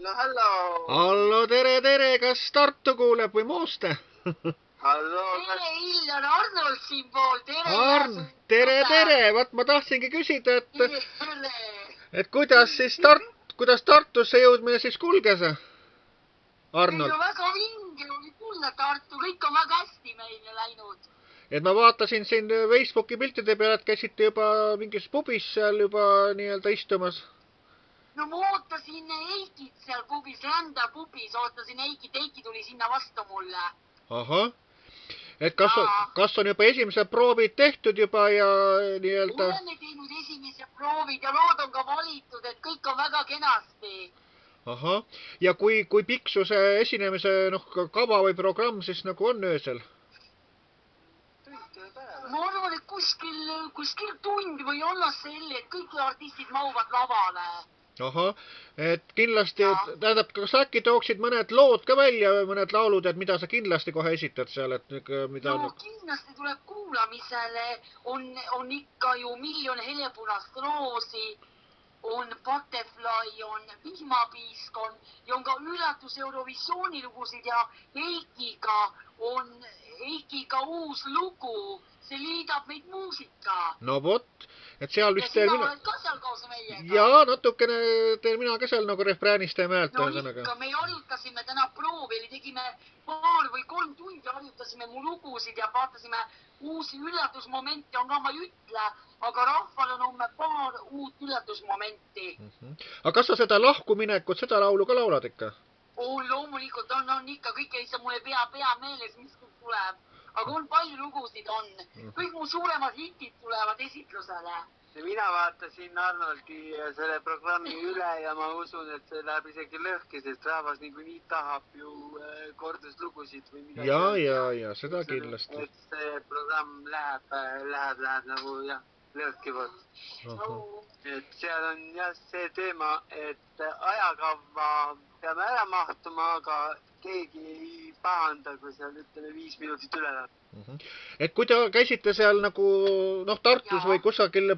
Hallo. Hallo, tere, kas Tartu kuuleb või Mooste? Hallo. Tere Illar, Arnold siin pool, tere Arn, tere, vaat ma tahtsingi küsida, et kuidas Tartusse jõudmine siis kulges? Arnold. Meil on väga vinge oli tulla Tartu, kõik on väga hästi meile läinud. Et ma vaatasin siin Facebooki piltide peale, et käisite juba mingis pubis seal juba nii-öelda istumas. No ma ootasin Eikit seal pubis, Rända pubis, ootasin Eikit, Eiki tuli sinna vastu mulle. Ahah, et kas on juba esimesed proovid tehtud juba ja nii-öelda... Oleme teinud esimesed proovid ja lood on ka valitud, et kõik on väga kenasti. Ahah, ja kui pikk su see esinemise kava või programm siis nagu on öösel? Ma arvan, et kuskil tund või olla selle, et kõik artistid mahuvad lavale. Ahah, et kindlasti, tähendab, kas äkki tooksid mõned lood ka välja, mõned laulud, et mida sa kindlasti kohe esitad seal, et mida... No kindlasti tuleb kuulamisele, on ikka ju Miljon helepunast roosi, on Butterfly, on Vihmapiisk, ja on ka üllatus Eurovisiooni lugusid ja Eikiga uus lugu, see liidab meid muusika. No vot, et seal vist... Ja sina oled ka seal koos meiega? Jaa, natukene teen mina ka seal nagu refräänist ja mäelt. No ikka, me harjutasime täna proovi, tegime 2 või 3 tundi, harjutasime mu lugusid ja vaatasime uusi üllatusmomente, on ka ma ei ütle, aga rahval on umbes 2 uut üllatusmomenti. Aga kas sa seda lahkuminekut, seda laulu ka laulad ikka? Loomulikult on ikka, kõik ei saa mulle pea meeles, mis tuleb. Aga on palju lugusid on. Kõik mu suuremad hitid tulevad esitlusele. Mina vaatasin Arnoldi selle programmi üle ja ma usun, et see läheb isegi lõhki, sest rahvas nii tahab ju korduslugusid või midagi. Ja, seda kindlasti. Et see programm läheb nagu lõhki võrd. Et seal on see teema, et ajakava peame ära mahtuma, aga keegi ei pahanda, kui seal 5 minutit üle läheb. Et kui te käisite seal nagu Tartus või kusagil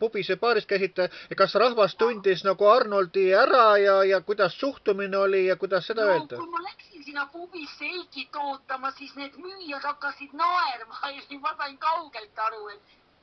pubis ja baaris käisite, kas rahvas tundis nagu Arnoldi ära ja kuidas suhtumine oli ja kuidas seda öelda? Kui ma läksin sinna pubisse Eikit ootama, siis need müüjad hakkasid naerma ja ma sain kaugelt aru,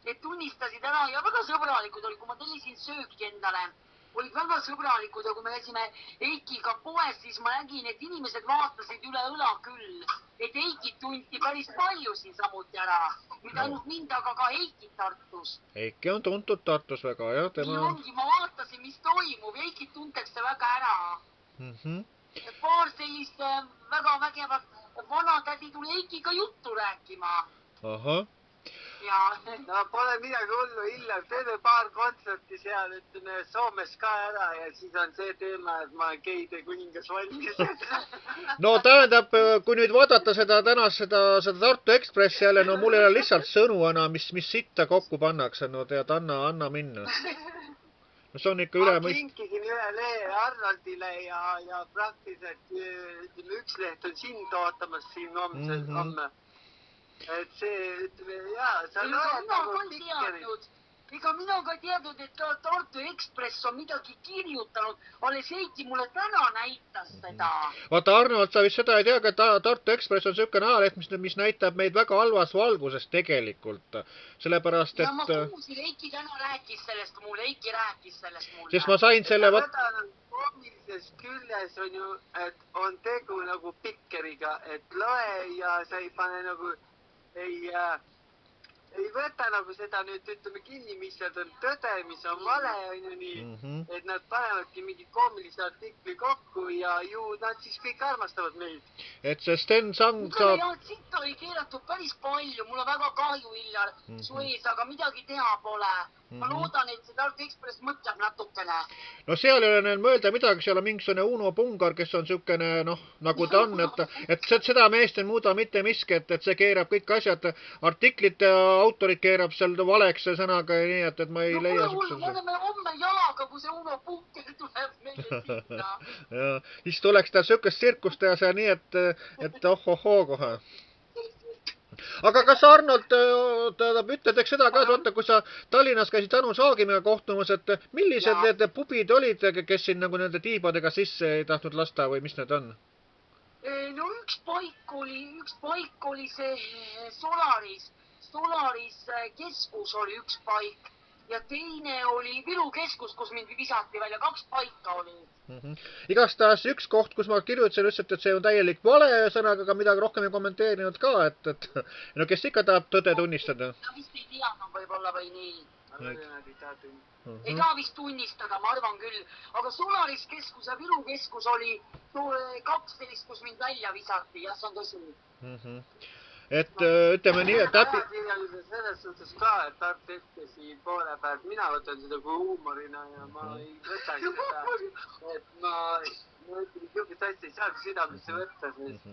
et tunnistasid ära ja väga sõbralikud oli, kui ma tellisin sööki endale. Olid väga sõbralikud ja kui me käisime Eikiga poes, siis ma nägin, et inimesed vaatasid üle õla küll. Et Eikit tunti päris palju siin samuti ära. Mida ainult mind, aga ka Eikit Tartus. Eiki on tuntud Tartus väga, jah. Nii ongi, ma vaatasin, mis toimub. Eikit tuntakse väga ära. Paar sellist väga vägevat vanatädi tuli Eikiga juttu rääkima. Ahah. No pole midagi hullu, Illar, teeme 2 kontserti seal, ütleme Soomes ka ära ja siis on see teema, et ma olen geide kuningas valmis. No tähendab, kui nüüd vaadata seda Tartu Ekspressi jälle, no mul ei ole lihtsalt sõnu enam, mis sitta kokku pannakse, no tead, anna minna. No see on ikka üle Ma kinkisin üle lee Arnoldile ja praktiliselt üks leht on sind ootamas siin homme. Et see, ütleme, sa loed nagu pikkeri. Ega mina ka teadnud, et Tartu Ekspress on midagi kirjutanud. Alles Eiki mulle täna näitas seda. Vaata, Arnold, sa vist seda ei tea, et Tartu Ekspress on selline ajaleht, mis näitab meid väga halvas valguses tegelikult. Sellepärast, et... Ja ma kuulsin, Eiki täna rääkis sellest mulle, Eiki rääkis sellest mulle. Sest ma sain selle... Koomilises küljes on ju, et on tegu nagu pikkeriga, et loe ja sa ei pane nagu... Ei võta nagu seda nüüd, ütleme kinni, mis seal on tõde, mis on vale, on ju nii, et nad panevadki mingi koomilise artikli kokku ja ju nad siis kõik armastavad meid. Et see Sten Sang saab... Siit oli keelatud päris palju, mul on väga kahju, Illar, su ees, aga midagi teha pole. Ma loodan, et see Tartu Ekspress mõtleb natukene. No seal ei ole neil mõelda midagi, seal on mingisugune Uno Pungar, kes on niisugune, nagu ta on, et seda meest ei muuda mitte miski, et see keerab kõik asjad, artiklite autorid keerab seal valeks sõnaga ja nii, et ma ei leia... No kuule, me oleme homme jalaga, kui see Uno Punker tuleb meile sinna. Ja, siis tuleks ta niisugust tsirkust teha seal nii, et ohohoo kohe. Aga kas Arnold, ütle, teeks seda ka, et kui sa Tallinnas käisid Anu Saagimiga kohtumas, et millised need pubid olid, kes siin nagu nende tiibadega sisse ei tahtnud lasta või mis need on? No üks paik oli see Solaris keskus oli üks paik ja teine oli Viru keskus, kus mind visati välja, 2 paika oli. Igastahes üks koht, kus ma kirjutasin lihtsalt, et see on täielik vale sõnaga, aga midagi rohkem ei kommenteerinud ka, et no kes ikka tahab tõde tunnistada? Ta vist ei teadnud võib-olla või nii. Ei taha vist tunnistada, ma arvan küll. Aga Solaris keskus ja Viru keskus oli 2 sellist, kus mind välja visati ja see on tõsi. Et ütleme nii, et selles suhtes ka, et Tartu siin poole pealt, mina võtan seda kui huumorina ja ma ei võtaks seda, et ma ütlen, et jõudist asja ei saagi südamesse võtta, sest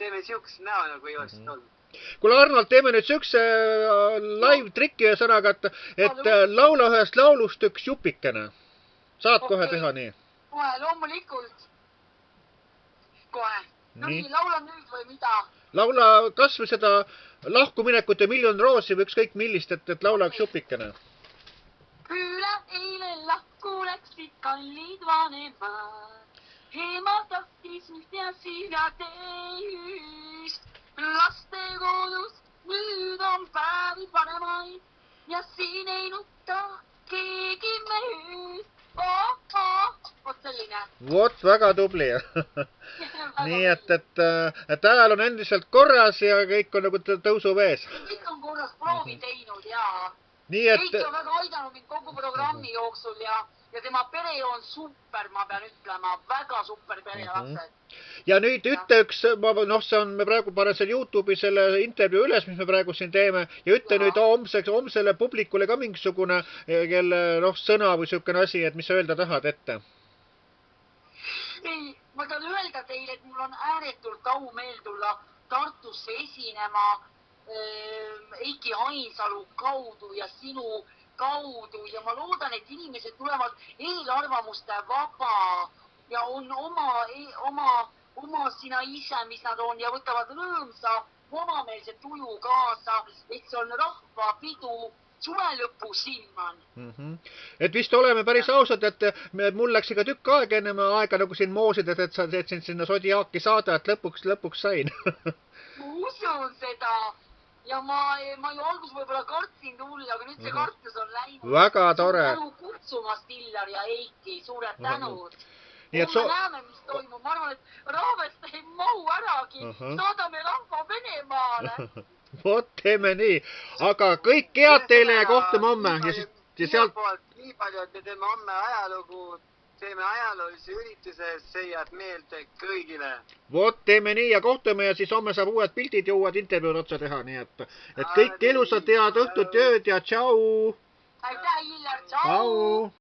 teeme siukest näo nagu ei oleks olnud. Kuule Arnold, teeme nüüd siukse live-trikki ja sõnaga, et laula ühest laulust üks jupikene. Saad kohe teha nii? Kohe, loomulikult. Kohe. No nii, laula nüüd või mida? Laula kas või seda lahkuminekut ja miljon roosi või ükskõik millist, et laula üks jupikene. Üle eile lahku läksid kallid vanemad. Ema tahtis nüüd ja sina teist. Lastekodus nüüd on päevi paremaid ja siin ei nutta keegi meist. Vot selline. Vot, väga tubli. Nii, et hääl on endiselt korras ja kõik on nagu tõusuvees. Kõik on korras, proovi teinud ja Keit on väga aidanud mind kogu programmi jooksul ja tema pere on super, ma pean ütlema, väga super pere ja lapsed. Ja nüüd ütle üks, me praegu panen selle YouTube'i selle intervjuu üles, mis me praegu siin teeme ja ütle nüüd homsele publikule ka mingisugune kelle sõna või siukene asi, et mis sa öelda tahad ette? Ei, ma tahan öelda teile, et mul on ääretult au meel tulla Tartusse esinema Eiki Ainsalu kaudu ja sinu kaudu ja ma loodan, et inimesed tulevad eelarvamuste vaba ja on oma sina ise, mis nad on ja võtavad rõõmsa omameelse tuju kaasa, et see on rahvapidu suve lõpu silman. Et vist oleme päris ausad, et mul läks ikka tükk aega ennem aega nagu siin moosides, et sa teed sinna Sodiaaki saada, et lõpuks sain. Ma usun seda. Ja ma ju algus võibolla kartsin tulla, aga nüüd see kartus on läinud. Väga tore. Tänu kutsumast Illar ja Eiki, suured tänud. Me näeme, mis toimub. Ma arvan, et rahvast ei mahu äragi. Saadame rahva Venemaale. Vot, teeme nii. Aga kõik head teile ja kohtume homme. Nii palju, et me teeme homme ajalugu. Teeme ajaloolise ürituse, see jääb meelde kõigile. Vot, teeme nii ja kohtume ja siis homme saab uued pildid ja uued intervjuud otsa teha, nii et kõik ilusad head õhtut, ööd ja tšau! Aitäh, Illar, tšau!